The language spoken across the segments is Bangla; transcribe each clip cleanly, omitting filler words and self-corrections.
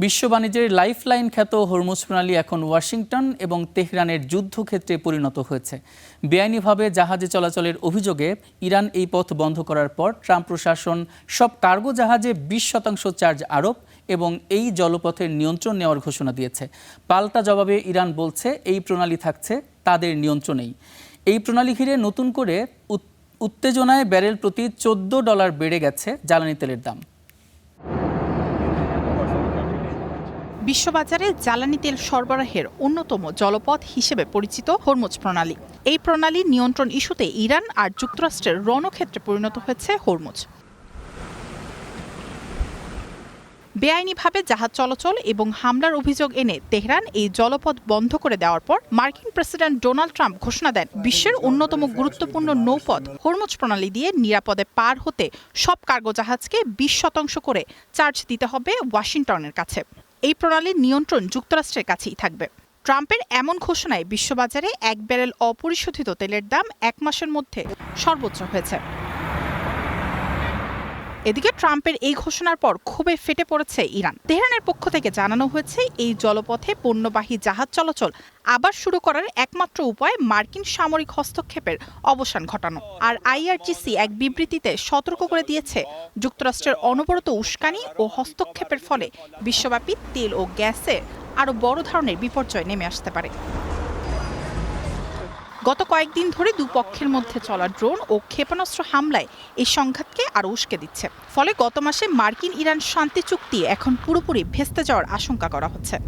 বিশ্ব বাণিজ্যের লাইফলাইন খ্যাত হরমুজ প্রণালী এখন ওয়াশিংটন এবং তেহরানের যুদ্ধক্ষেত্রে পরিণত হয়েছে। বেআইনিভাবে জাহাজে চলাচলের অভিযোগে ইরান এই পথ বন্ধ করার পর ট্রাম্প প্রশাসন সব কার্গো জাহাজে 20% চার্জ আরোপ এবং এই জলপথের নিয়ন্ত্রণ নেওয়ার ঘোষণা দিয়েছে। পাল্টা জবাবে ইরান বলছে এই প্রণালী থাকছে তাদের নিয়ন্ত্রণেই। এই প্রণালী ঘিরে নতুন করে উত্তেজনায় ব্যারেল প্রতি $14 বেড়ে গেছে জ্বালানি তেলের দাম। বিশ্ববাজারে জ্বালানি তেল সরবরাহের অন্যতম জলপথ হিসেবে পরিচিত হরমুজ প্রণালী। এই প্রণালী নিয়ন্ত্রণ ইস্যুতে ইরান আর যুক্তরাষ্ট্রের রণক্ষেত্রে পরিণত হয়েছে হরমুজ। বেআইনিভাবে জাহাজ চলাচল এবং হামলার অভিযোগ এনে তেহরান এই জলপথ বন্ধ করে দেওয়ার পর মার্কিন প্রেসিডেন্ট ডোনাল্ড ট্রাম্প ঘোষণা দেন বিশ্বের অন্যতম গুরুত্বপূর্ণ নৌপথ হরমুজ প্রণালী দিয়ে নিরাপদে পার হতে সব কার্গো জাহাজকে 20% করে চার্জ দিতে হবে ওয়াশিংটনের কাছে। এই প্রণালীর নিয়ন্ত্রণ যুক্তরাষ্ট্রের কাছেই থাকবে। ট্রাম্পের এমন ঘোষণায় বিশ্ববাজারে এক ব্যারেল অপরিশোধিত তেলের দাম 1 মাসের মধ্যে সর্বোচ্চ হয়েছে। এদিকে ট্রাম্পের এই ঘোষণার পর ক্ষোভে ফেটে পড়েছে ইরান। তেহরানের পক্ষ থেকে জানানো হয়েছে এই জলপথে পণ্যবাহী জাহাজ চলাচল আবার শুরু করার একমাত্র উপায় মার্কিন সামরিক হস্তক্ষেপের অবসান ঘটানো। আর আইআরজিসি এক বিবৃতিতে সতর্ক করে দিয়েছে যুক্তরাষ্ট্রের অনবরত উস্কানি ও হস্তক্ষেপের ফলে বিশ্বব্যাপী তেল ও গ্যাসের আরও বড় ধরনের বিপর্যয় নেমে আসতে পারে। গত কয়েকদিন ধরে দুপক্ষের মধ্যে চলা ড্রোন ও ক্ষেপণাস্ত্র হামলায় এই সংঘাতকে আরও উস্কে দিচ্ছে। ফলে গত মাসে মার্কিন ইরান শান্তি চুক্তি এখন পুরোপুরি ভেস্তে যাওয়ার আশঙ্কা করা হচ্ছে।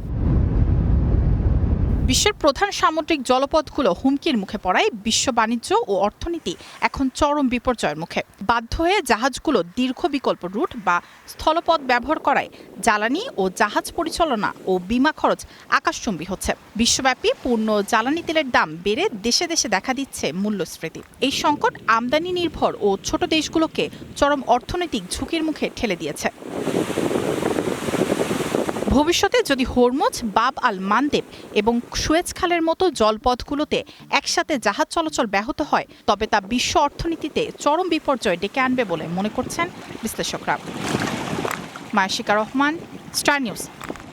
বিশ্বের প্রধান সামুদ্রিক জলপথগুলো হুমকির মুখে পড়ায় বিশ্ব বাণিজ্য ও অর্থনীতি এখন চরম বিপর্যয়ের মুখে। বাধ্য হয়ে জাহাজগুলো দীর্ঘ বিকল্প রুট বা স্থলপথ ব্যবহার করায় জ্বালানি ও জাহাজ পরিচালনা ও বীমা খরচ আকাশচুম্বী হচ্ছে। বিশ্বব্যাপী পূর্ণ জ্বালানি তেলের দাম বেড়ে দেশে দেশে দেখা দিচ্ছে মূল্যস্ফীতি। এই সংকট আমদানি নির্ভর ও ছোট দেশগুলোকে চরম অর্থনৈতিক ঝুঁকির মুখে ঠেলে দিয়েছে। ভবিষ্যতে যদি হরমুজ, বাব আল মানদেব এবং সুয়েজ খালের মতো জলপথগুলোতে একসাথে জাহাজ চলাচল ব্যাহত হয় তবে তা বিশ্ব অর্থনীতিতে চরম বিপর্যয় ডেকে আনবে বলে মনে করছেন বিশ্লেষকরা। মায়াশিকা রহমান, স্টার নিউজ।